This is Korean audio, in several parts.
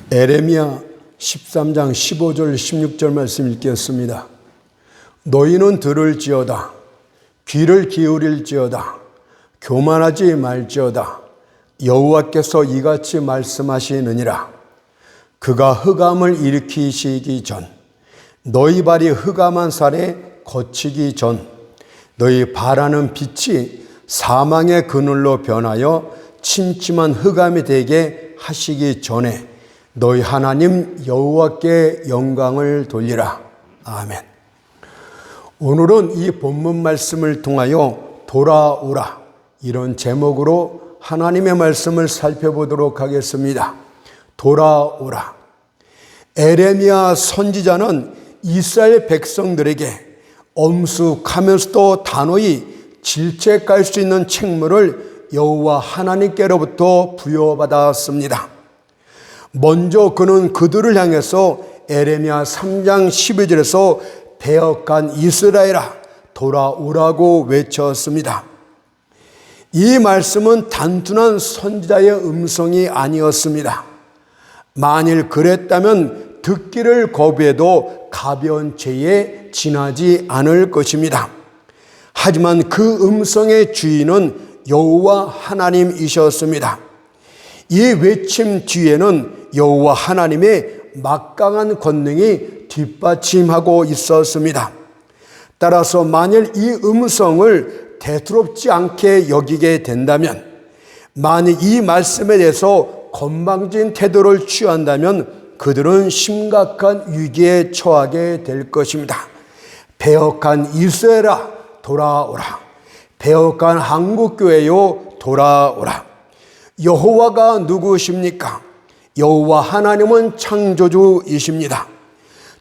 에레미야 13장 15절 16절 말씀 읽겠습니다. 너희는 들을지어다. 귀를 기울일지어다. 교만하지 말지어다. 여호와께서 이같이 말씀하시느니라. 그가 흑암을 일으키시기 전, 너희 발이 흑암한 살에 거치기 전, 너희 바라는 빛이 사망의 그늘로 변하여 침침한 흑암이 되게 하시기 전에 너희 하나님 여호와께 영광을 돌리라. 아멘. 오늘은 이 본문 말씀을 통하여 돌아오라, 이런 제목으로 하나님의 말씀을 살펴보도록 하겠습니다. 돌아오라. 에레미야 선지자는 이스라엘 백성들에게 엄숙하면서도 단호히 질책할 수 있는 책무를 여호와 하나님께로부터 부여받았습니다. 먼저 그는 그들을 향해서 에레미야 3장 12절에서 배역한 이스라엘아 돌아오라고 외쳤습니다. 이 말씀은 단순한 선지자의 음성이 아니었습니다. 만일 그랬다면 듣기를 거부해도 가벼운 죄에 지나지 않을 것입니다. 하지만 그 음성의 주인은 여호와 하나님이셨습니다. 이 외침 뒤에는 여호와 하나님의 막강한 권능이 뒷받침하고 있었습니다. 따라서 만일 이 음성을 대수롭지 않게 여기게 된다면, 만일 이 말씀에 대해서 건방진 태도를 취한다면 그들은 심각한 위기에 처하게 될 것입니다. 배역한 이스라엘아 돌아오라. 배역한 한국교회요 돌아오라. 여호와가 누구십니까? 여호와 하나님은 창조주이십니다.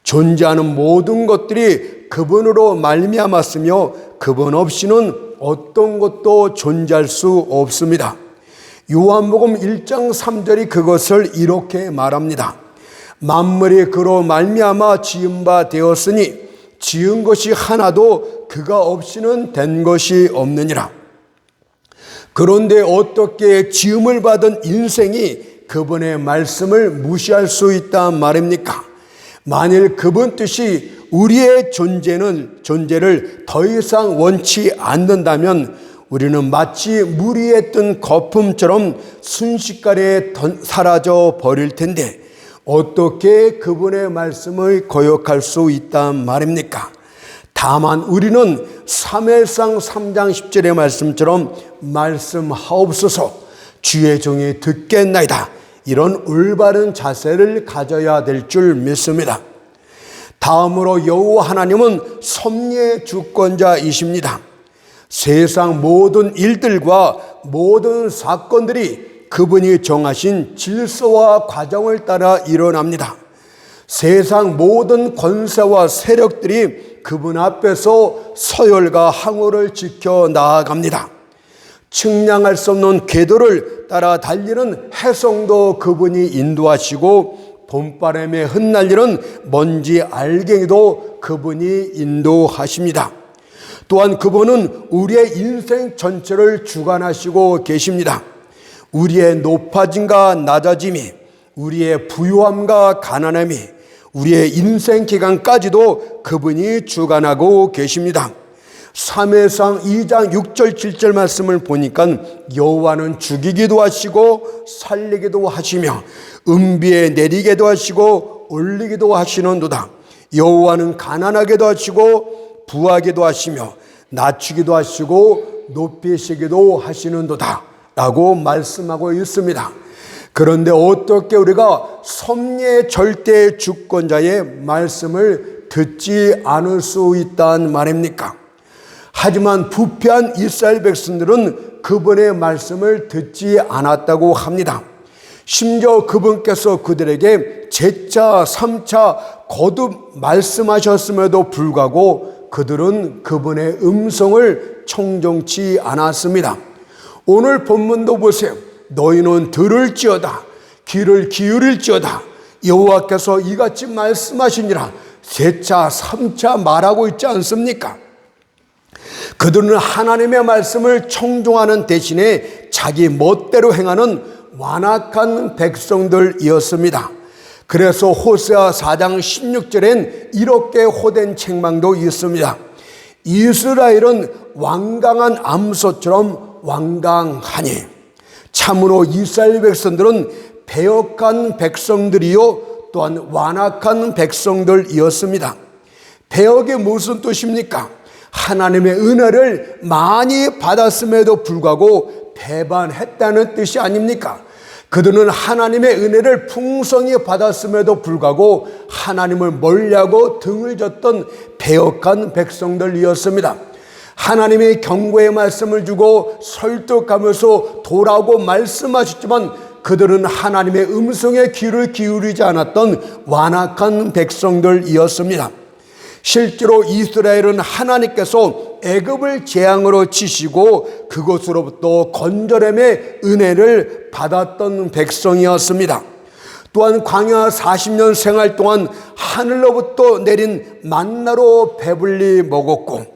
존재하는 모든 것들이 그분으로 말미암았으며 그분 없이는 어떤 것도 존재할 수 없습니다. 요한복음 1장 3절이 그것을 이렇게 말합니다. 만물이 그로 말미암아 지은 바 되었으니 지은 것이 하나도 그가 없이는 된 것이 없느니라. 그런데 어떻게 지음을 받은 인생이 그분의 말씀을 무시할 수 있단 말입니까? 만일 그분 뜻이 우리의 존재를 더 이상 원치 않는다면 우리는 마치 물 위에 뜬 거품처럼 순식간에 사라져 버릴 텐데 어떻게 그분의 말씀을 거역할 수 있단 말입니까? 다만 우리는 사무엘상 3장 10절의 말씀처럼 말씀하옵소서 주의 종이 듣겠나이다, 이런 올바른 자세를 가져야 될 줄 믿습니다. 다음으로 여호와 하나님은 섭리의 주권자이십니다. 세상 모든 일들과 모든 사건들이 그분이 정하신 질서와 과정을 따라 일어납니다. 세상 모든 권세와 세력들이 그분 앞에서 서열과 항우를 지켜 나아갑니다. 측량할 수 없는 궤도를 따라 달리는 해성도 그분이 인도하시고 봄바람에 흩날리는 먼지 알갱이도 그분이 인도하십니다. 또한 그분은 우리의 인생 전체를 주관하시고 계십니다. 우리의 높아짐과 낮아짐이, 우리의 부유함과 가난함이, 우리의 인생 기간까지도 그분이 주관하고 계십니다. 사무엘상 2장 6절 7절 말씀을 보니까 여호와는 죽이기도 하시고 살리기도 하시며 은비에 내리게도 하시고 올리기도 하시는도다. 여호와는 가난하게도 하시고 부하게도 하시며 낮추기도 하시고 높이시기도 하시는도다 라고 말씀하고 있습니다. 그런데 어떻게 우리가 섭리의 절대 주권자의 말씀을 듣지 않을 수 있단 말입니까? 하지만 부패한 이스라엘 백성들은 그분의 말씀을 듣지 않았다고 합니다. 심지어 그분께서 그들에게 재차 3차 거듭 말씀하셨음에도 불구하고 그들은 그분의 음성을 청종치 않았습니다. 오늘 본문도 보세요. 너희는 들을지어다, 귀를 기울일지어다, 여호와께서 이같이 말씀하시니라 재차 3차 말하고 있지 않습니까? 그들은 하나님의 말씀을 청종하는 대신에 자기 멋대로 행하는 완악한 백성들이었습니다. 그래서 호세아 4장 16절엔 이렇게 호된 책망도 있습니다. 이스라엘은 완강한 암소처럼 완강하니 참으로 이스라엘 백성들은 배역한 백성들이요 또한 완악한 백성들이었습니다. 배역이 무슨 뜻입니까? 하나님의 은혜를 많이 받았음에도 불구하고 배반했다는 뜻이 아닙니까? 그들은 하나님의 은혜를 풍성히 받았음에도 불구하고 하나님을 멀리하고 등을 졌던 배역한 백성들이었습니다. 하나님이 경고의 말씀을 주고 설득하면서 돌아오고 말씀하셨지만 그들은 하나님의 음성에 귀를 기울이지 않았던 완악한 백성들이었습니다. 실제로 이스라엘은 하나님께서 애굽을 재앙으로 치시고 그곳으로부터 건져냄의 은혜를 받았던 백성이었습니다. 또한 광야 40년 생활 동안 하늘로부터 내린 만나로 배불리 먹었고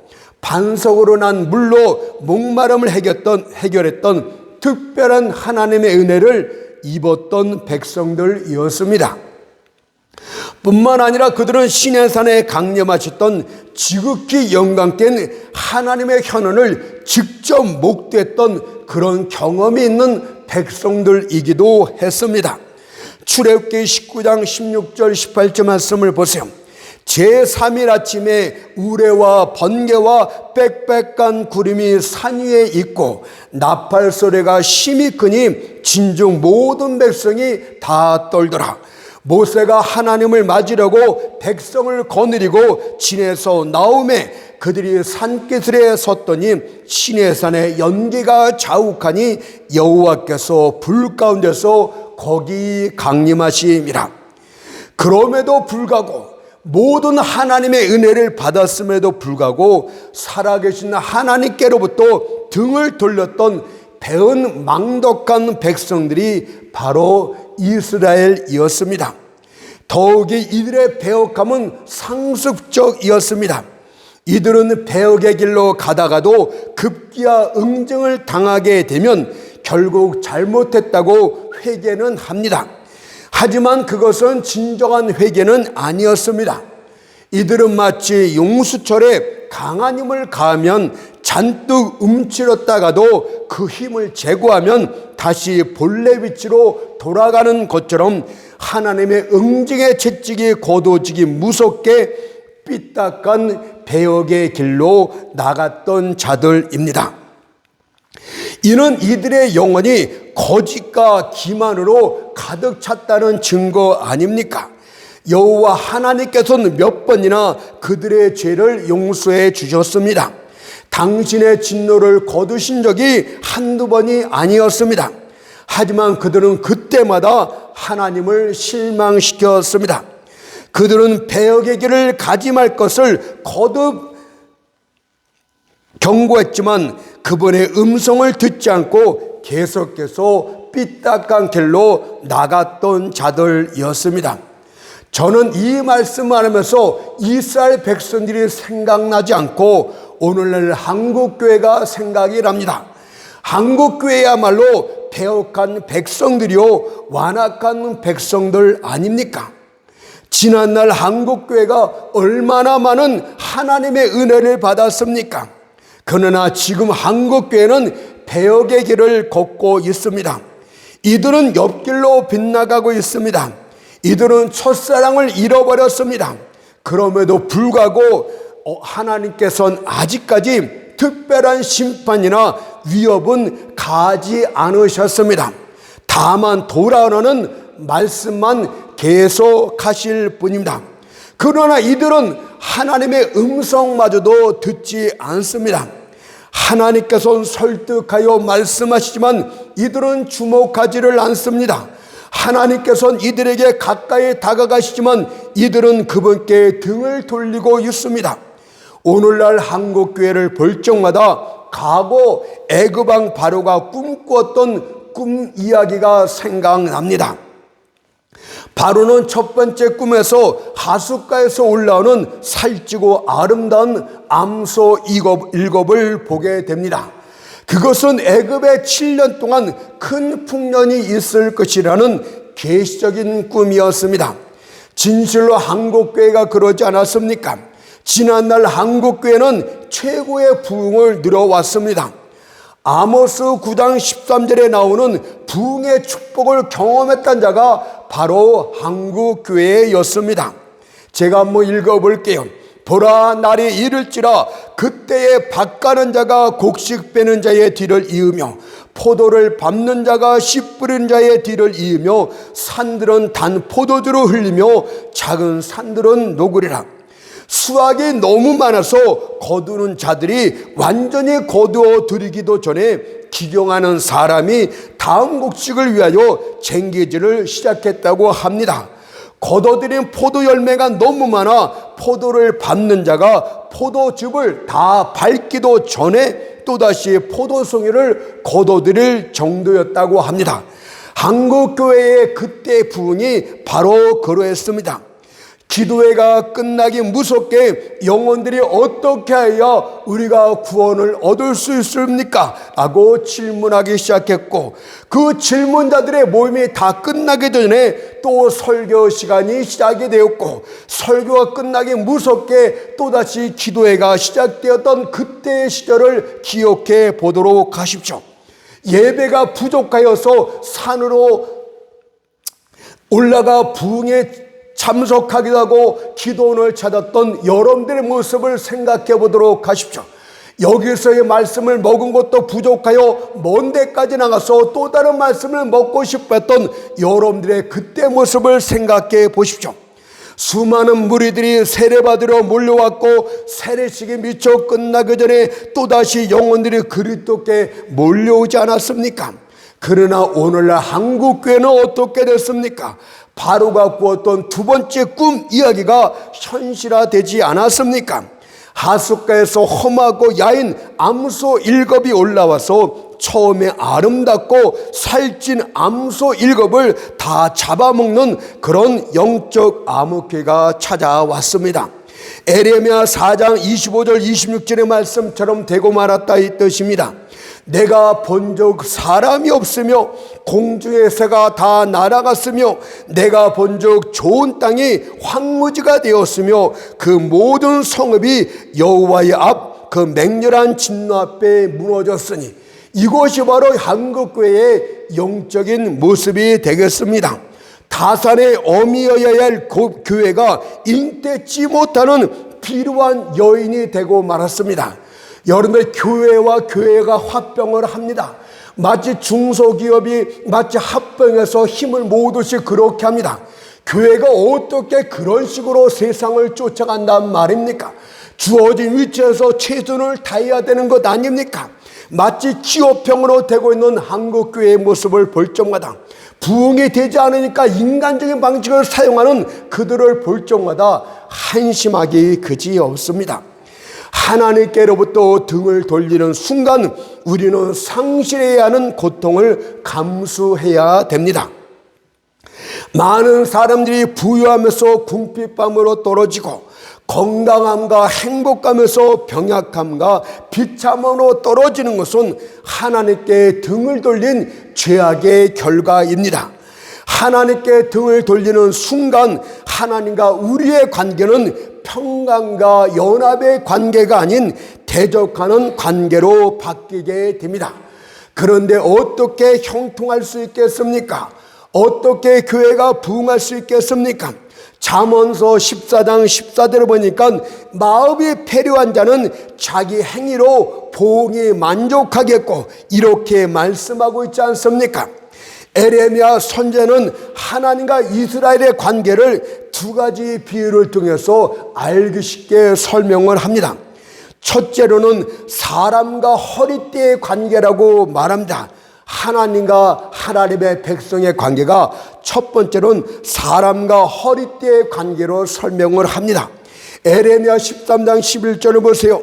반석으로 난 물로 목마름을 해결했던 특별한 하나님의 은혜를 입었던 백성들이었습니다. 뿐만 아니라 그들은 시내산에 강림하셨던 지극히 영광된 하나님의 현원을 직접 목도했던 그런 경험이 있는 백성들이기도 했습니다. 출애굽기 19장 16절 18절 말씀을 보세요. 제3일 아침에 우레와 번개와 빽빽한 구름이 산 위에 있고 나팔 소리가 심히 크니 진중 모든 백성이 다 떨더라. 모세가 하나님을 맞으려고 백성을 거느리고 진에서 나오매 그들이 산기슭에 섰더니 시내산에 연기가 자욱하니 여호와께서 불 가운데서 거기 강림하심이라. 그럼에도 불구하고 모든 하나님의 은혜를 받았음에도 불구하고 살아계신 하나님께로부터 등을 돌렸던 배은 망덕한 백성들이 바로 이스라엘이었습니다. 더욱이 이들의 배역함은 상습적이었습니다. 이들은 배역의 길로 가다가도 급기야 응징을 당하게 되면 결국 잘못했다고 회개는 합니다. 하지만 그것은 진정한 회개는 아니었습니다. 이들은 마치 용수철에 강한 힘을 가하면 잔뜩 움츠렸다가도 그 힘을 제거하면 다시 본래 위치로 돌아가는 것처럼 하나님의 응징의 채찍이 거두어지기 무섭게 삐딱한 배역의 길로 나갔던 자들입니다. 이는 이들의 영혼이 거짓과 기만으로 가득 찼다는 증거 아닙니까? 여호와 하나님께서는 몇 번이나 그들의 죄를 용서해 주셨습니다. 당신의 진노를 거두신 적이 한두 번이 아니었습니다. 하지만 그들은 그때마다 하나님을 실망시켰습니다. 그들은 배역의 길을 가지 말 것을 거듭 경고했지만 그분의 음성을 듣지 않고 계속해서 삐딱한 길로 나갔던 자들이었습니다. 저는 이 말씀을 하면서 이스라엘 백성들이 생각나지 않고 오늘날 한국교회가 생각이 납니다. 한국교회야말로 배역한 백성들이요 완악한 백성들 아닙니까? 지난날 한국교회가 얼마나 많은 하나님의 은혜를 받았습니까? 그러나 지금 한국교회는 배역의 길을 걷고 있습니다. 이들은 옆길로 빗나가고 있습니다. 이들은 첫사랑을 잃어버렸습니다. 그럼에도 불구하고 하나님께서는 아직까지 특별한 심판이나 위협은 가하지 않으셨습니다. 다만 돌아오라는 말씀만 계속하실 뿐입니다. 그러나 이들은 하나님의 음성마저도 듣지 않습니다. 하나님께서는 설득하여 말씀하시지만 이들은 주목하지를 않습니다. 하나님께서는 이들에게 가까이 다가가시지만 이들은 그분께 등을 돌리고 있습니다. 오늘날 한국교회를 볼 적마다 과거 애굽왕 바로가 꿈꾸었던 꿈 이야기가 생각납니다. 바로는 첫 번째 꿈에서 하숫가에서 올라오는 살찌고 아름다운 암소 일곱을 보게 됩니다. 그것은 애굽에 7년 동안 큰 풍년이 있을 것이라는 계시적인 꿈이었습니다. 진실로 한국교회가 그러지 않았습니까? 지난날 한국교회는 최고의 부흥을 누려왔습니다. 아모스 9장 13절에 나오는 부흥의 축복을 경험했던 자가 바로 한국교회였습니다. 제가 한번 읽어볼게요. 보라, 날이 이를지라 그때에 밭가는 자가 곡식 빼는 자의 뒤를 이으며 포도를 밟는 자가 씨 뿌리는 자의 뒤를 이으며 산들은 단 포도주로 흘리며 작은 산들은 녹으리라. 수확이 너무 많아서 거두는 자들이 완전히 거두어 들이기도 전에 기경하는 사람이 다음 곡식을 위하여 쟁기질을 시작했다고 합니다. 거둬들인 포도 열매가 너무 많아 포도를 밟는 자가 포도즙을 다 밟기도 전에 또다시 포도송이를 거둬들일 정도였다고 합니다. 한국교회의 그때 부흥이 바로 그러했습니다. 기도회가 끝나기 무섭게 영혼들이 어떻게 해야 우리가 구원을 얻을 수 있습니까? 라고 질문하기 시작했고, 그 질문자들의 모임이 다 끝나기 전에 또 설교 시간이 시작이 되었고, 설교가 끝나기 무섭게 또다시 기도회가 시작되었던 그때의 시절을 기억해 보도록 하십시오. 예배가 부족하여서 산으로 올라가 부흥에 참석하기도 하고 기도원을 찾았던 여러분들의 모습을 생각해 보도록 하십시오. 여기서의 말씀을 먹은 것도 부족하여 먼 데까지 나가서 또 다른 말씀을 먹고 싶어 했던 여러분들의 그때 모습을 생각해 보십시오. 수많은 무리들이 세례받으러 몰려왔고 세례식이 미처 끝나기 전에 또다시 영혼들이 그리스도께 몰려오지 않았습니까? 그러나 오늘날 한국교회는 어떻게 됐습니까? 바로가 꾸었던 두 번째 꿈 이야기가 현실화되지 않았습니까? 하숫가에서 험하고 야인 암소 7겁이 올라와서 처음에 아름답고 살찐 암소 7겁을 다 잡아먹는 그런 영적 암흑기가 찾아왔습니다. 에레미야 4장 25절 26절의 말씀처럼 되고 말았다 이 뜻입니다. 내가 본적 사람이 없으며 공중의 새가 다 날아갔으며 내가 본적 좋은 땅이 황무지가 되었으며 그 모든 성읍이 여호와의 앞 그 맹렬한 진노 앞에 무너졌으니 이것이 바로 한국교회의 영적인 모습이 되겠습니다. 다산의 어미여야 할 교회가 잉태치 못하는 비루한 여인이 되고 말았습니다. 여러분들, 교회와 교회가 합병을 합니다. 마치 중소기업이 마치 합병해서 힘을 모으듯이 그렇게 합니다. 교회가 어떻게 그런 식으로 세상을 쫓아간단 말입니까? 주어진 위치에서 최선을 다해야 되는 것 아닙니까? 마치 기업형으로 되고 있는 한국교회의 모습을 볼 적마다, 부흥이 되지 않으니까 인간적인 방식을 사용하는 그들을 볼 적마다 한심하기 그지 없습니다. 하나님께로부터 등을 돌리는 순간 우리는 상실해야 하는 고통을 감수해야 됩니다. 많은 사람들이 부유하면서 궁핍감으로 떨어지고 건강함과 행복감에서 병약함과 비참함으로 떨어지는 것은 하나님께 등을 돌린 죄악의 결과입니다. 하나님께 등을 돌리는 순간 하나님과 우리의 관계는 평강과 연합의 관계가 아닌 대적하는 관계로 바뀌게 됩니다. 그런데 어떻게 형통할 수 있겠습니까? 어떻게 교회가 부흥할 수 있겠습니까? 잠언서 14장 14절을 보니까 마음이 패류한 자는 자기 행위로 부흥이 만족하겠고 이렇게 말씀하고 있지 않습니까? 에레미야 선지자는 하나님과 이스라엘의 관계를 두 가지 비유를 통해서 알기 쉽게 설명을 합니다. 첫째로는 사람과 허리띠의 관계라고 말합니다. 하나님과 하나님의 백성의 관계가 첫 번째로는 사람과 허리띠의 관계로 설명을 합니다. 에레미야 13장 11절을 보세요.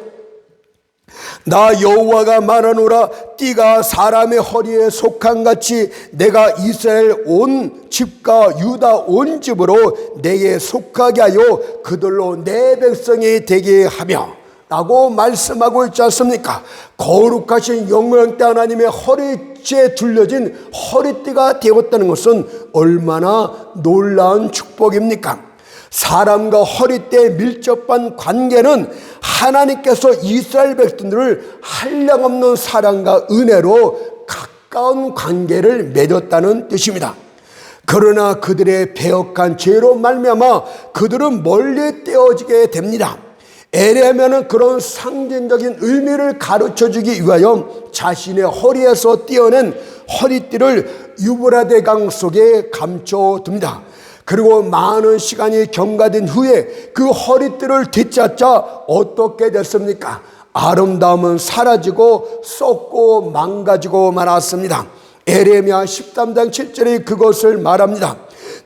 나 여호와가 말하노라, 띠가 사람의 허리에 속한 같이 내가 이스라엘 온 집과 유다 온 집으로 내게 속하게 하여 그들로 내 백성이 되게 하며 라고 말씀하고 있지 않습니까? 거룩하신 영광대 하나님의 허리띠에 둘러진 허리띠가 되었다는 것은 얼마나 놀라운 축복입니까? 사람과 허리띠에 밀접한 관계는 하나님께서 이스라엘 백성들을 한량없는 사랑과 은혜로 가까운 관계를 맺었다는 뜻입니다. 그러나 그들의 배역한 죄로 말미암아 그들은 멀리 떼어지게 됩니다. 에레미야는 그런 상징적인 의미를 가르쳐주기 위하여 자신의 허리에서 띄어낸 허리띠를 유브라데 강 속에 감춰둡니다. 그리고 많은 시간이 경과된 후에 그 허리띠를 되찾자 어떻게 됐습니까? 아름다움은 사라지고 썩고 망가지고 말았습니다. 에레미야 13장 7절에 그것을 말합니다.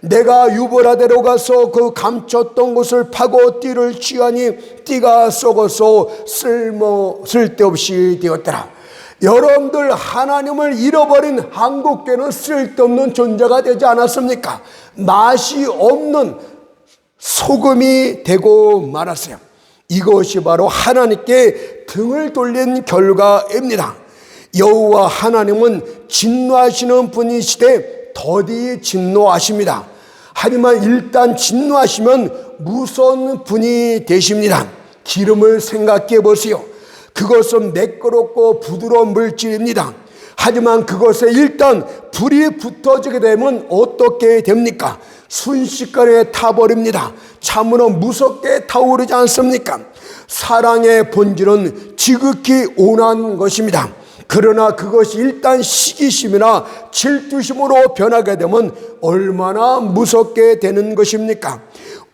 내가 유브라데로 가서 그 감췄던 곳을 파고 띠를 취하니 띠가 썩어서 쓸데없이 되었더라. 여러분들, 하나님을 잃어버린 한국교회는 쓸데없는 존재가 되지 않았습니까? 맛이 없는 소금이 되고 말았어요. 이것이 바로 하나님께 등을 돌린 결과입니다. 여호와 하나님은 진노하시는 분이시되 더디 진노하십니다. 하지만 일단 진노하시면 무서운 분이 되십니다. 기름을 생각해 보세요. 그것은 매끄럽고 부드러운 물질입니다. 하지만 그것에 일단 불이 붙어지게 되면 어떻게 됩니까? 순식간에 타버립니다. 참으로 무섭게 타오르지 않습니까? 사랑의 본질은 지극히 온화한 것입니다. 그러나 그것이 일단 시기심이나 질투심으로 변하게 되면 얼마나 무섭게 되는 것입니까?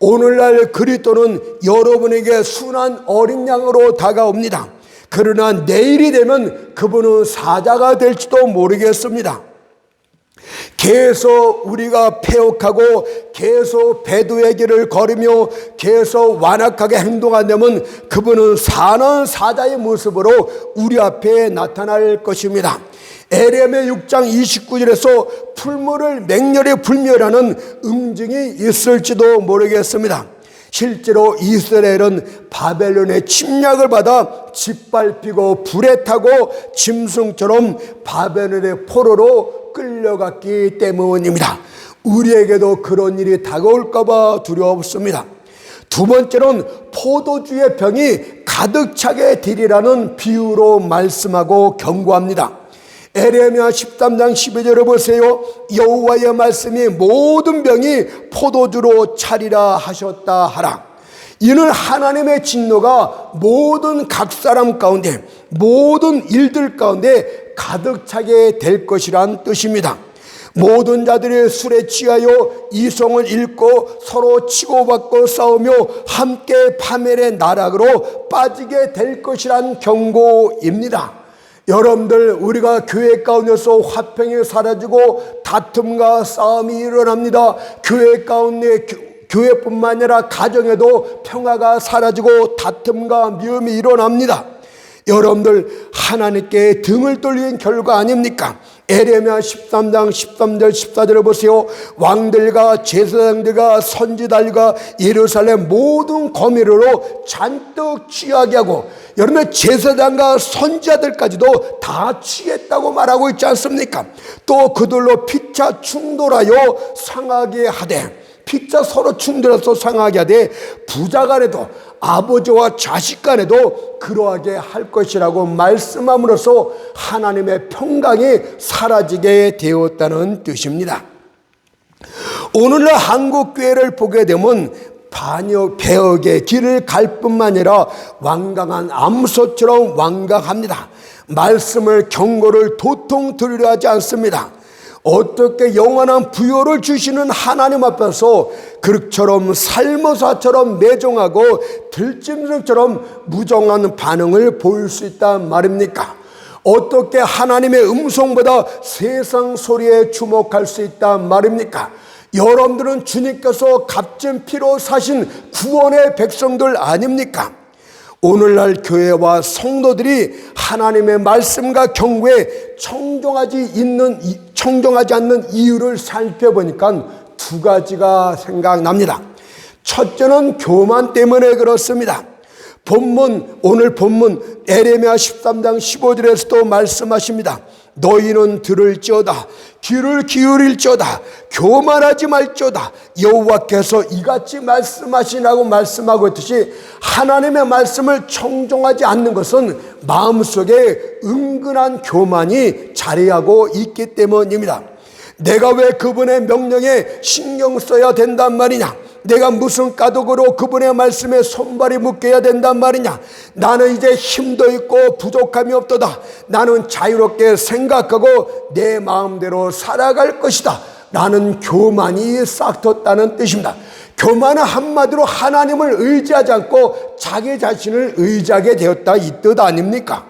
오늘날 그리스도는 여러분에게 순한 어린 양으로 다가옵니다. 그러나 내일이 되면 그분은 사자가 될지도 모르겠습니다. 계속 우리가 패역하고 계속 배도의 길을 걸으며 계속 완악하게 행동한다면 그분은 사는 사자의 모습으로 우리 앞에 나타날 것입니다. 에레미야 6장 29절에서 풀무를 맹렬히 불멸하는 응징이 있을지도 모르겠습니다. 실제로 이스라엘은 바벨론의 침략을 받아 짓밟히고 불에 타고 짐승처럼 바벨론의 포로로 끌려갔기 때문입니다. 우리에게도 그런 일이 다가올까 봐 두렵습니다. 두 번째는 포도주의 병이 가득 차게 되리라는 비유로 말씀하고 경고합니다. 에레미야 13장 12절을 보세요. 여호와의 말씀이 모든 병이 포도주로 차리라 하셨다 하라. 이는 하나님의 진노가 모든 각 사람 가운데 모든 일들 가운데 가득 차게 될 것이란 뜻입니다. 모든 자들이 술에 취하여 이성을 잃고 서로 치고받고 싸우며 함께 파멸의 나락으로 빠지게 될 것이란 경고입니다. 여러분들, 우리가 교회 가운데서 화평이 사라지고 다툼과 싸움이 일어납니다. 교회 가운데 교회뿐만 아니라 가정에도 평화가 사라지고 다툼과 미움이 일어납니다. 여러분들, 하나님께 등을 돌린 결과 아닙니까? 에레미야 13장 13절 14절을 보세요. 왕들과 제사장들과 선지자들과 예루살렘 모든 거미로 잔뜩 취하게 하고, 여러분, 제사장과 선지자들까지도 다 취했다고 말하고 있지 않습니까? 또 그들로 피차 충돌하여 상하게 하되, 피차 서로 충돌해서 상하게 하되 부자 간에도 아버지와 자식 간에도 그러하게 할 것이라고 말씀함으로써 하나님의 평강이 사라지게 되었다는 뜻입니다. 오늘날 한국교회를 보게 되면 배역의 길을 갈 뿐만 아니라 완강한 암소처럼 완강합니다. 말씀을 경고를 도통 들으려 하지 않습니다. 어떻게 영원한 부요를 주시는 하나님 앞에서 그릇처럼 살모사처럼 매정하고 들짐승처럼 무정한 반응을 보일 수 있단 말입니까? 어떻게 하나님의 음성보다 세상 소리에 주목할 수 있단 말입니까? 여러분들은 주님께서 값진 피로 사신 구원의 백성들 아닙니까? 오늘날 교회와 성도들이 하나님의 말씀과 경고에 청종하지 않는 이유를 살펴보니까 두 가지가 생각납니다. 첫째는 교만 때문에 그렇습니다. 오늘 본문 에레미야 13장 15절에서도 말씀하십니다. 너희는 들을지어다. 귀를 기울일지어다. 교만하지 말지어다. 여호와께서 이같이 말씀하시라고 말씀하고 있듯이 하나님의 말씀을 청종하지 않는 것은 마음속에 은근한 교만이 자리하고 있기 때문입니다. 내가 왜 그분의 명령에 신경 써야 된단 말이냐? 내가 무슨 까닭으로 그분의 말씀에 손발이 묶여야 된단 말이냐? 나는 이제 힘도 있고 부족함이 없도다. 나는 자유롭게 생각하고 내 마음대로 살아갈 것이다 라는 교만이 싹 텄다는 뜻입니다. 교만은 한마디로 하나님을 의지하지 않고 자기 자신을 의지하게 되었다, 이 뜻 아닙니까?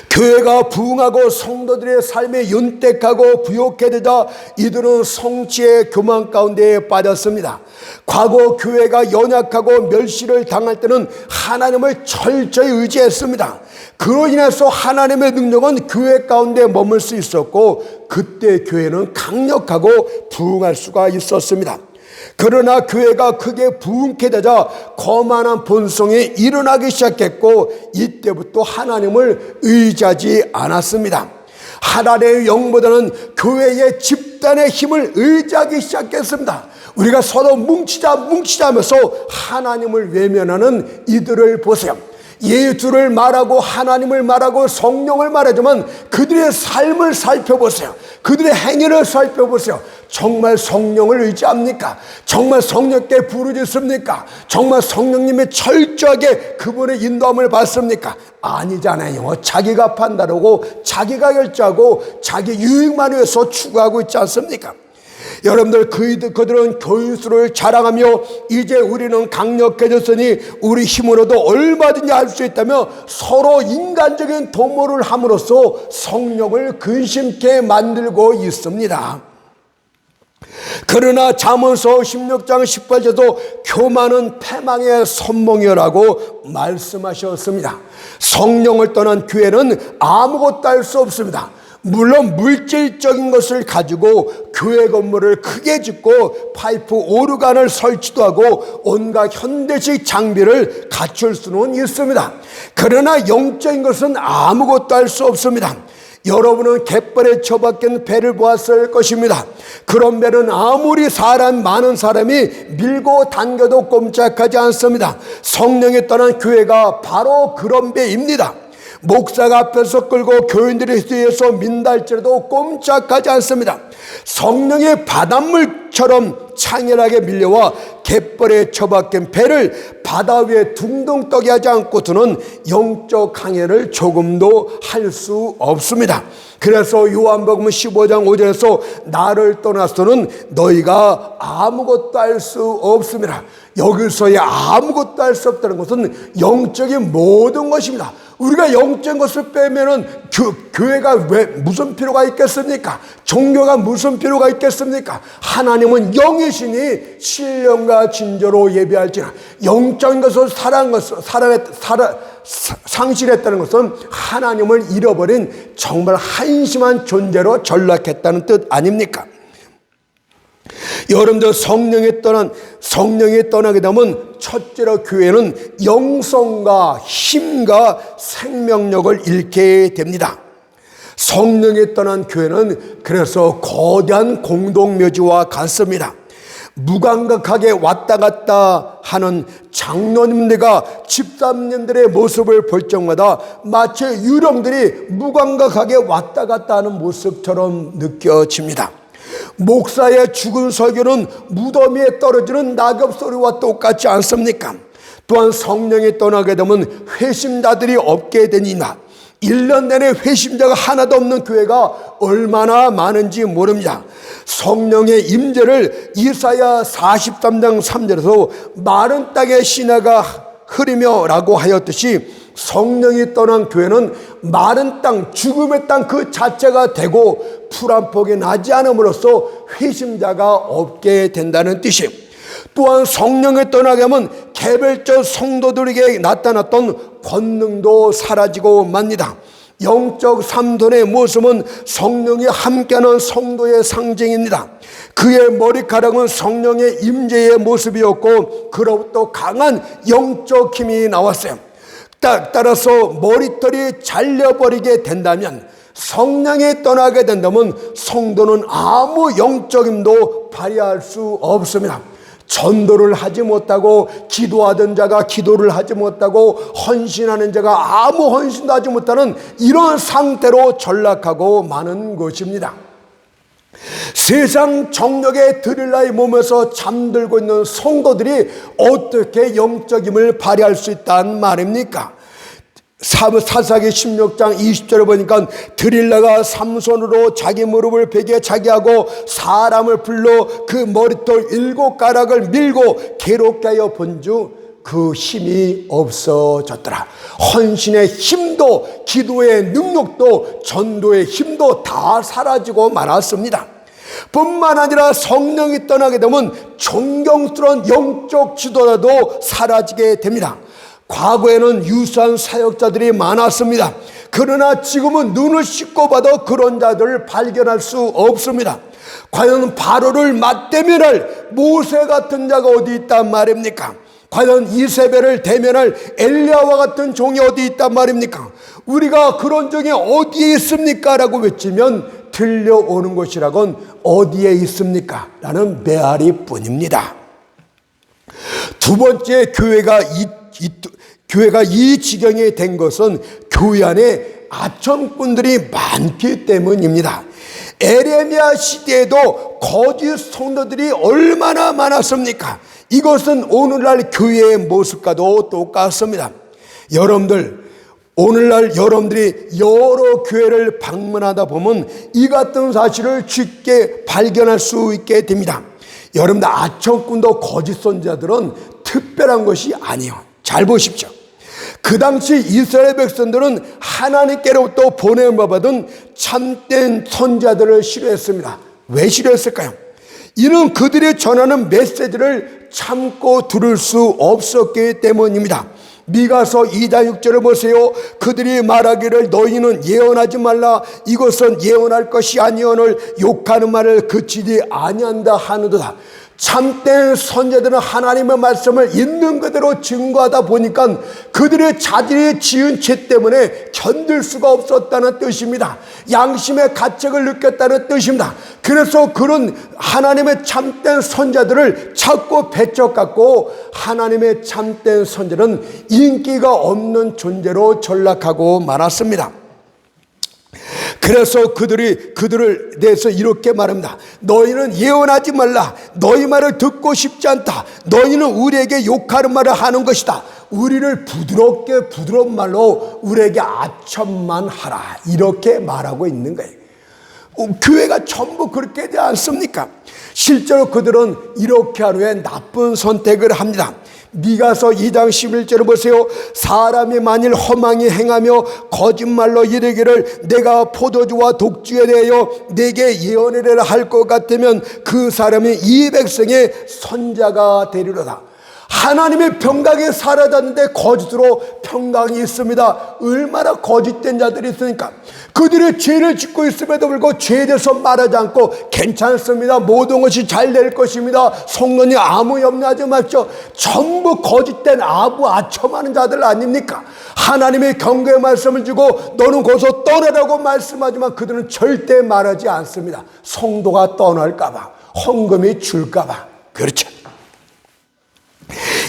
교회가 부흥하고 성도들의 삶에 윤택하고 부욕해 되자 이들은 성취의 교만 가운데 빠졌습니다. 과거 교회가 연약하고 멸시를 당할 때는 하나님을 철저히 의지했습니다. 그로 인해서 하나님의 능력은 교회 가운데 머물 수 있었고, 그때 교회는 강력하고 부흥할 수가 있었습니다. 그러나 교회가 크게 부흥케 되자 거만한 본성이 일어나기 시작했고, 이때부터 하나님을 의지하지 않았습니다. 하나님의 영보다는 교회의 집단의 힘을 의지하기 시작했습니다. 우리가 서로 뭉치자 하면서 하나님을 외면하는 이들을 보세요. 예수를 말하고 하나님을 말하고 성령을 말하지만 그들의 삶을 살펴보세요. 그들의 행위를 살펴보세요. 정말 성령을 의지합니까? 정말 성령께 부르짖습니까? 정말 성령님의 철저하게 그분의 인도함을 받습니까? 아니잖아요. 자기가 판단하고 자기가 결정하고 자기 유익만 위해서 추구하고 있지 않습니까? 여러분들, 그들은 교인수를 자랑하며 이제 우리는 강력해졌으니 우리 힘으로도 얼마든지 할 수 있다며 서로 인간적인 도모를 함으로써 성령을 근심케 만들고 있습니다. 그러나 잠언서 16장 18절도 교만은 패망의 선몽이라고 말씀하셨습니다. 성령을 떠난 교회는 아무것도 할 수 없습니다. 물론 물질적인 것을 가지고 교회 건물을 크게 짓고 파이프 오르간을 설치도 하고 온갖 현대식 장비를 갖출 수는 있습니다. 그러나 영적인 것은 아무것도 할 수 없습니다. 여러분은 갯벌에 처박힌 배를 보았을 것입니다. 그런 배는 아무리 많은 사람이 밀고 당겨도 꼼짝하지 않습니다. 성령이 떠난 교회가 바로 그런 배입니다. 목사가 앞에서 끌고 교인들의 뒤에서 민달지라도 꼼짝하지 않습니다. 성령의 바닷물처럼 창렬하게 밀려와 갯벌에 처박힌 배를 바다 위에 둥둥 떠게 하지 않고서는 영적 항해를 조금도 할 수 없습니다. 그래서 요한복음 15장 5절에서 나를 떠나서는 너희가 아무것도 할 수 없습니다. 여기서의 아무것도 할 수 없다는 것은 영적인 모든 것입니다. 우리가 영적인 것을 빼면은 교회가 왜 무슨 필요가 있겠습니까? 종교가 무슨 필요가 있겠습니까? 하나님은 영이시니 신령과 진저로 예배할지라. 영적인 것을 상실했다는 것은 하나님을 잃어버린 정말 한심한 존재로 전락했다는 뜻 아닙니까? 여러분들, 성령이 떠나게 되면 첫째로 교회는 영성과 힘과 생명력을 잃게 됩니다. 성령이 떠난 교회는 그래서 거대한 공동묘지와 같습니다. 무감각하게 왔다 갔다 하는 장로님들과 집사님들의 모습을 볼 적마다 마치 유령들이 무감각하게 왔다 갔다 하는 모습처럼 느껴집니다. 목사의 죽은 설교는 무더미에 떨어지는 낙엽 소리와 똑같지 않습니까? 또한 성령이 떠나게 되면 회심자들이 없게 되니나 1년 내내 회심자가 하나도 없는 교회가 얼마나 많은지 모릅니다. 성령의 임재를 이사야 43장 3절에서 마른 땅에 시내가 흐리며 라고 하였듯이 성령이 떠난 교회는 마른 땅, 죽음의 땅 그 자체가 되고 풀 한 폭이 나지 않음으로써 회심자가 없게 된다는 뜻이에요. 또한 성령이 떠나게 하면 개별적 성도들에게 나타났던 권능도 사라지고 맙니다. 영적 삼손의 모습은 성령이 함께하는 성도의 상징입니다. 그의 머리카락은 성령의 임재의 모습이었고 그로부터 강한 영적 힘이 나왔어요. 따라서 머리털이 잘려버리게 된다면 성령이 떠나게 된다면 성도는 아무 영적 힘도 발휘할 수 없습니다. 전도를 하지 못하고 기도하던 자가 기도를 하지 못하고 헌신하는 자가 아무 헌신도 하지 못하는 이런 상태로 전락하고 마는 것입니다. 세상 정욕에 드릴라의 몸에서 잠들고 있는 성도들이 어떻게 영적 힘을 발휘할 수 있다는 말입니까? 사사기 16장 20절에 보니까 드릴라가 삼손으로 자기 무릎을 베게 자기 하고 사람을 불러 그 머리털 7가락을 밀고 괴롭게 하여 본즉 그 힘이 없어졌더라. 헌신의 힘도 기도의 능력도 전도의 힘도 다 사라지고 말았습니다. 뿐만 아니라 성령이 떠나게 되면 존경스러운 영적 지도자도 사라지게 됩니다. 과거에는 유수한 사역자들이 많았습니다. 그러나 지금은 눈을 씻고 봐도 그런 자들을 발견할 수 없습니다. 과연 바로를 맞대면할 모세 같은 자가 어디 있단 말입니까? 과연 이세벨을 대면할 엘리야와 같은 종이 어디 있단 말입니까? 우리가 그런 종이 어디에 있습니까? 라고 외치면 들려오는 것이라곤 어디에 있습니까? 라는 메아리 뿐입니다. 두 번째, 교회가 이 지경이 된 것은 교회 안에 아첨꾼들이 많기 때문입니다. 에레미야 시대에도 거짓 성도들이 얼마나 많았습니까? 이것은 오늘날 교회의 모습과도 똑같습니다. 오늘날 여러분들이 여러 교회를 방문하다 보면 이 같은 사실을 쉽게 발견할 수 있게 됩니다. 여러분들 아첨꾼도 거짓 선지자들은 특별한 것이 아니에요. 잘 보십시오. 그 당시 이스라엘 백성들은 하나님께로부터 보냄을 받은 참된 선지자들을 싫어했습니다. 왜 싫어했을까요? 이는 그들이 전하는 메시지를 참고 들을 수 없었기 때문입니다. 미가서 2장 6절을 보세요. 그들이 말하기를 너희는 예언하지 말라. 이것은 예언할 것이 아니오늘 욕하는 말을 그치지 아니한다 하는도다. 참된 선지자들은 하나님의 말씀을 있는 그대로 증거하다 보니까 그들의 자질이 지은 죄 때문에 견딜 수가 없었다는 뜻입니다. 양심의 가책을 느꼈다는 뜻입니다. 그래서 그런 하나님의 참된 선지자들을 자꾸 배척하고 하나님의 참된 선지자는 인기가 없는 존재로 전락하고 말았습니다. 그래서 그들을 대해서 이렇게 말합니다. 너희는 예언하지 말라. 너희 말을 듣고 싶지 않다. 너희는 우리에게 욕하는 말을 하는 것이다. 우리를 부드러운 말로 우리에게 아첨만 하라. 이렇게 말하고 있는 거예요. 교회가 전부 그렇게 되지 않습니까? 실제로 그들은 이렇게 하루에 나쁜 선택을 합니다. 미가서 2장 11절을 보세요. 사람이 만일 허망히 행하며 거짓말로 이르기를 내가 포도주와 독주에 대하여 내게 예언을 할 것 같으면 그 사람이 이 백성의 선자가 되리로다. 하나님의 평강이 사라졌는데 거짓으로 평강이 있습니다. 얼마나 거짓된 자들이 있으니까. 그들이 죄를 짓고 있음에도 불구하고 죄에 대해서 말하지 않고 괜찮습니다. 모든 것이 잘 될 것입니다. 성령이 아무 염려하지 마십시오. 전부 거짓된 아첨하는 자들 아닙니까? 하나님의 경고의 말씀을 주고 너는 거기서 떠나라고 말씀하지만 그들은 절대 말하지 않습니다. 성도가 떠날까 봐, 헌금이 줄까 봐. 그렇죠.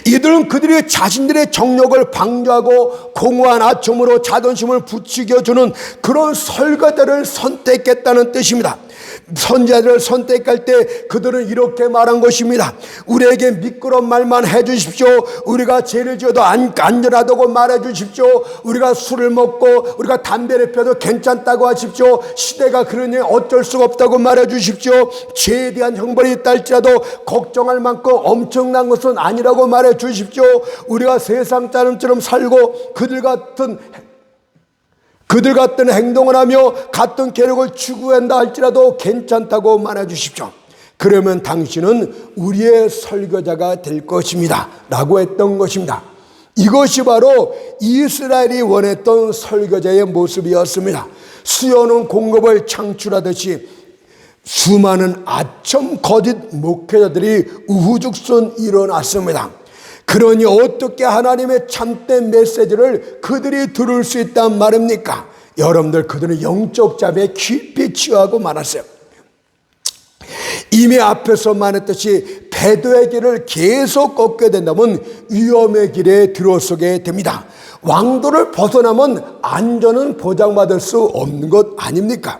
이들은 그들이 자신들의 정욕을 방조하고 공허한 아첨으로 자존심을 부추겨주는 그런 설교자를 선택했다는 뜻입니다. 선지자들을 선택할 때 그들은 이렇게 말한 것입니다. 우리에게 미끄러운 말만 해주십시오. 우리가 죄를 지어도 안전하다고 말해주십시오. 우리가 술을 먹고 우리가 담배를 펴도 괜찮다고 하십시오. 시대가 그러니 어쩔 수가 없다고 말해주십시오. 죄에 대한 형벌이 있다 할지라도 걱정할 만큼 엄청난 것은 아니라고 말해주십시오. 우리가 세상 사람처럼 살고 그들 같은 행동을 하며 같은 계력을 추구한다 할지라도 괜찮다고 말해주십시오. 그러면 당신은 우리의 설교자가 될 것입니다 라고 했던 것입니다. 이것이 바로 이스라엘이 원했던 설교자의 모습이었습니다. 수요는 공급을 창출하듯이 수많은 아첨 거짓 목회자들이 우후죽순 일어났습니다. 그러니 어떻게 하나님의 참된 메시지를 그들이 들을 수 있단 말입니까? 여러분들 그들은 영적 잠에 깊이 취하고 말았어요. 이미 앞에서 말했듯이 배도의 길을 계속 걷게 된다면 위험의 길에 들어서게 됩니다. 왕도를 벗어나면 안전은 보장받을 수 없는 것 아닙니까?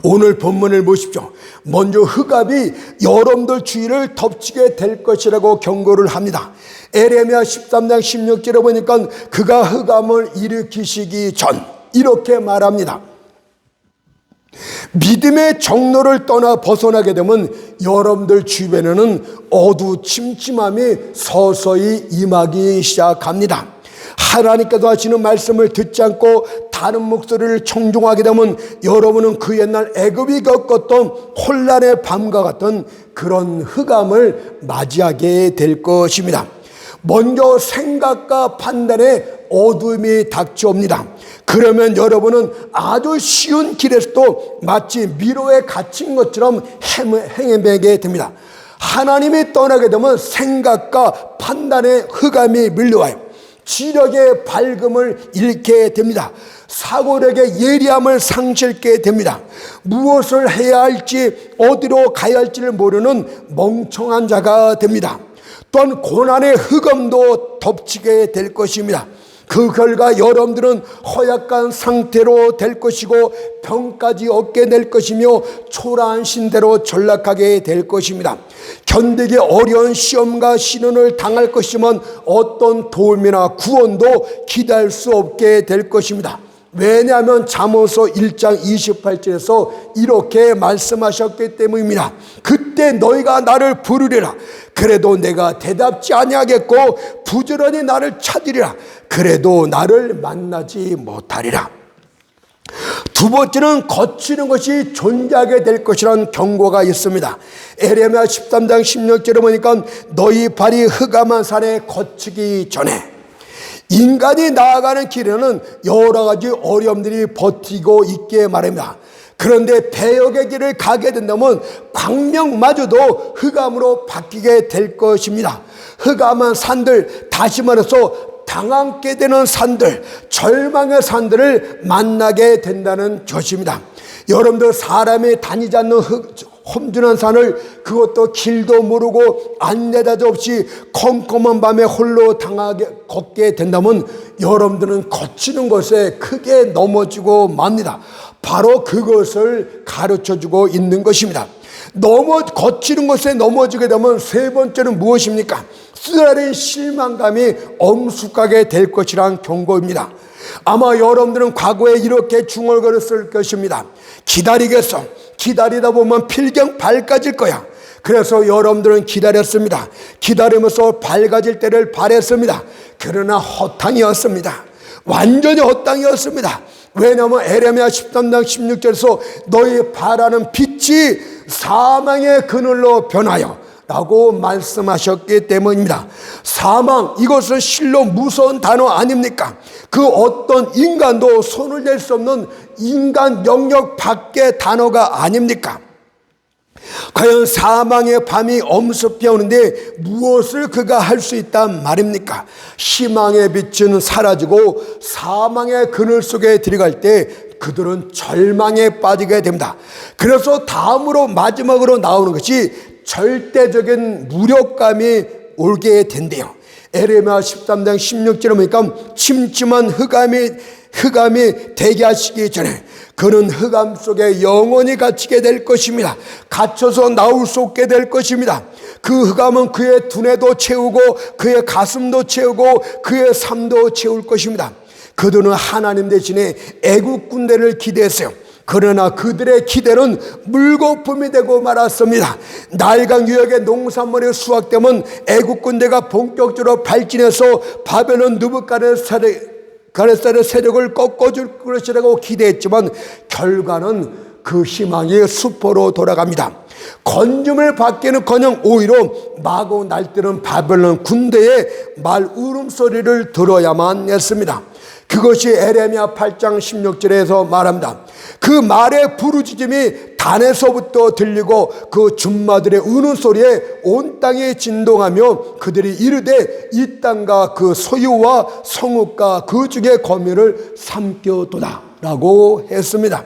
오늘 본문을 보십시오. 먼저 흑암이 여러분들 주위를 덮치게 될 것이라고 경고를 합니다. 에레미야 13장 16절에 보니까 그가 흑암을 일으키시기 전 이렇게 말합니다. 믿음의 정로를 떠나 벗어나게 되면 여러분들 주변에는 어두침침함이 서서히 임하기 시작합니다. 하나님께서 하시는 말씀을 듣지 않고 다른 목소리를 청종하게 되면 여러분은 그 옛날 애굽이 겪었던 혼란의 밤과 같은 그런 흑암을 맞이하게 될 것입니다. 먼저 생각과 판단에 어두움이 닥쳐옵니다. 그러면 여러분은 아주 쉬운 길에서도 마치 미로에 갇힌 것처럼 헤매게 됩니다. 하나님이 떠나게 되면 생각과 판단에 흑암이 밀려와요. 지력의 밝음을 잃게 됩니다. 사고력의 예리함을 상실게 됩니다. 무엇을 해야 할지 어디로 가야 할지를 모르는 멍청한 자가 됩니다. 또한 고난의 흑암도 덮치게 될 것입니다. 그 결과 여러분들은 허약한 상태로 될 것이고 병까지 얻게 될 것이며 초라한 신대로 전락하게 될 것입니다. 견디기 어려운 시험과 시련을 당할 것이면 어떤 도움이나 구원도 기대할 수 없게 될 것입니다. 왜냐하면 잠언서 1장 28절에서 이렇게 말씀하셨기 때문입니다. 그때 너희가 나를 부르리라. 그래도 내가 대답지 아니하겠고 부지런히 나를 찾으리라. 그래도 나를 만나지 못하리라. 두 번째는 거치는 것이 존재하게 될 것이라는 경고가 있습니다. 에레미야 13장 16절에 보니까 너희 발이 흑암한 산에 거치기 전에, 인간이 나아가는 길에는 여러 가지 어려움들이 버티고 있게 말합니다. 그런데 배역의 길을 가게 된다면 광명마저도 흑암으로 바뀌게 될 것입니다. 흑암한 산들, 다시 말해서 당황게 되는 산들, 절망의 산들을 만나게 된다는 것입니다. 여러분들 사람이 다니지 않는 험준한 산을, 그것도 길도 모르고 안내자도 없이 컴컴한 밤에 홀로 걷게 된다면 여러분들은 거치는 것에 크게 넘어지고 맙니다. 바로 그것을 가르쳐주고 있는 것입니다. 거치는 것에 넘어지게 되면 세 번째는 무엇입니까? 쓰라린 실망감이 엄숙하게 될 것이란 경고입니다. 아마 여러분들은 과거에 이렇게 중얼거렸을 것입니다. 기다리겠어. 기다리다 보면 필경 밝아질 거야. 그래서 여러분들은 기다렸습니다. 기다리면서 밝아질 때를 바랬습니다. 그러나 헛탕이었습니다. 완전히 헛탕이었습니다. 왜냐하면 에레미야 13장 16절에서 너희 바라는 빛이 사망의 그늘로 변하여 라고 말씀하셨기 때문입니다. 사망, 이것은 실로 무서운 단어 아닙니까? 그 어떤 인간도 손을 댈 수 없는 인간 영역 밖의 단어가 아닙니까? 과연 사망의 밤이 엄습해 오는데 무엇을 그가 할 수 있단 말입니까? 희망의 빛은 사라지고 사망의 그늘 속에 들어갈 때 그들은 절망에 빠지게 됩니다. 그래서 다음으로 마지막으로 나오는 것이 절대적인 무력감이 오게 된대요. 에레미야 13장 16절에 보니까 침침한 흑암이 대기하시기 전에 그는 흑암 속에 영원히 갇히게 될 것입니다. 갇혀서 나올 수 없게 될 것입니다. 그 흑암은 그의 두뇌도 채우고 그의 가슴도 채우고 그의 삶도 채울 것입니다. 그들은 하나님 대신에 애국 군대를 기대했어요. 그러나 그들의 기대는 물거품이 되고 말았습니다. 나일강 유역의 농산물이 수확되면 애국 군대가 본격적으로 발진해서 바벨론 느부갓네살의 세력을 꺾어줄 것이라고 기대했지만 결과는 그 희망이 수포로 돌아갑니다. 건짐을 받기는커녕 오히려 마구 날뛰는 바벨론 군대의 말 울음소리를 들어야만 했습니다. 그것이 에레미야 8장 16절에서 말합니다. 그 말의 부르짖음이 단에서부터 들리고 그 줌마들의 우는 소리에 온 땅이 진동하며 그들이 이르되 이 땅과 그 소유와 성읍과 그 중에 거민을 삼켜도다 라고 했습니다.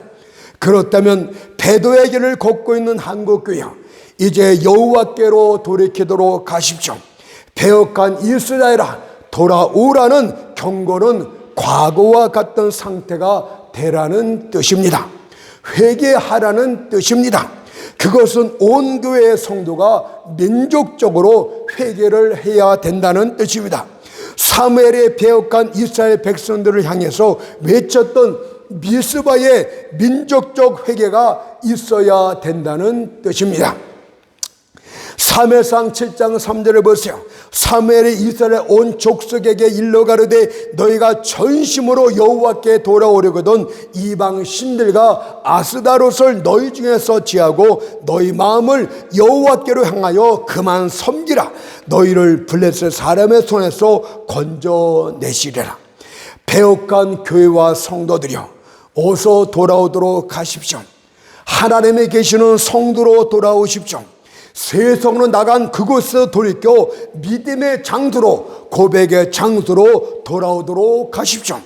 그렇다면 배도의 길을 걷고 있는 한국교회, 이제 여호와께로 돌이키도록 하십시오. 배역한 이스라엘아, 돌아오라는 경고는 과거와 같던 상태가 되라는 뜻입니다. 회개하라는 뜻입니다. 그것은 온 교회의 성도가 민족적으로 회개를 해야 된다는 뜻입니다. 사무엘의 배역한 이스라엘 백성들을 향해서 외쳤던 미스바의 민족적 회개가 있어야 된다는 뜻입니다. 사무엘상 7장 3절을 보세요. 사무엘이 이스라엘 온 족속에게 일러 가르되 너희가 전심으로 여호와께 돌아오려거든 이방 신들과 아스다롯을 너희 중에서 지하고 너희 마음을 여호와께로 향하여 그만 섬기라. 너희를 블레셋 사람의 손에서 건져내시리라. 배역한 교회와 성도들이여, 어서 돌아오도록 하십시오. 하나님이 계시는 성도로 돌아오십시오. 세상으로 나간 그곳에서 돌이켜 믿음의 장소로, 고백의 장소로 돌아오도록 하십시오.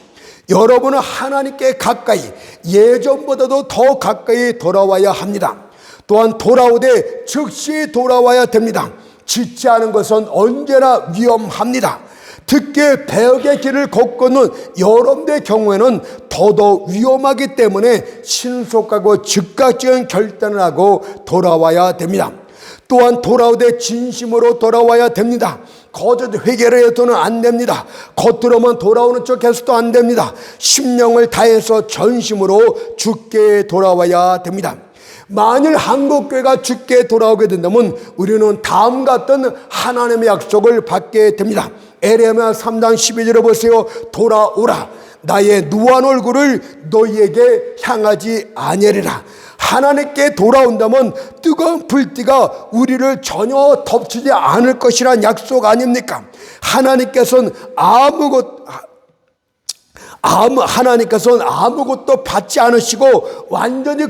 여러분은 하나님께 가까이, 예전보다도 더 가까이 돌아와야 합니다. 또한 돌아오되 즉시 돌아와야 됩니다. 짓지 않은 것은 언제나 위험합니다. 특히 배역의 길을 걷고는 여러분의 경우에는 더더욱 위험하기 때문에 신속하고 즉각적인 결단을 하고 돌아와야 됩니다. 또한 돌아오되 진심으로 돌아와야 됩니다. 거짓 회개를 해서는 안 됩니다. 겉으로만 돌아오는 척 해서도 안 됩니다. 심령을 다해서 전심으로 주께 돌아와야 됩니다. 만일 한국교회가 주께 돌아오게 된다면 우리는 다음과 같은 하나님의 약속을 받게 됩니다. 에레미야 3장 12절을 보세요. 돌아오라. 나의 누한 얼굴을 너희에게 향하지 아니하리라. 하나님께 돌아온다면 뜨거운 불띠가 우리를 전혀 덮치지 않을 것이란 약속 아닙니까? 하나님께서는 아무것도 받지 않으시고 완전히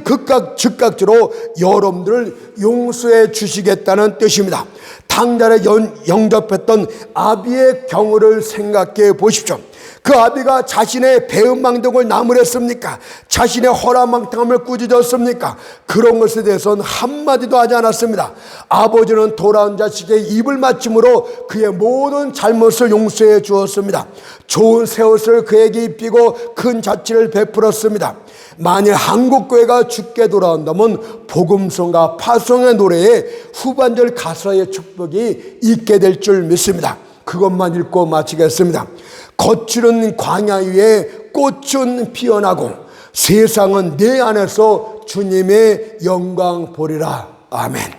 즉각적으로 여러분들을 용서해 주시겠다는 뜻입니다. 당자를 영접했던 아비의 경우를 생각해 보십시오. 그 아비가 자신의 배은망덕을 나무랬습니까? 자신의 허락망탕함을 꾸짖었습니까? 그런 것에 대해서는 한마디도 하지 않았습니다. 아버지는 돌아온 자식의 입을 맞춤으로 그의 모든 잘못을 용서해 주었습니다. 좋은 새 옷을 그에게 입히고 큰 자치를 베풀었습니다. 만일 한국교회가 주께 돌아온다면 복음성과 파송의 노래에 후반절 가사의 축복이 있게 될 줄 믿습니다. 그것만 읽고 마치겠습니다. 거칠은 광야 위에 꽃은 피어나고 세상은 내 안에서 주님의 영광 보리라. 아멘.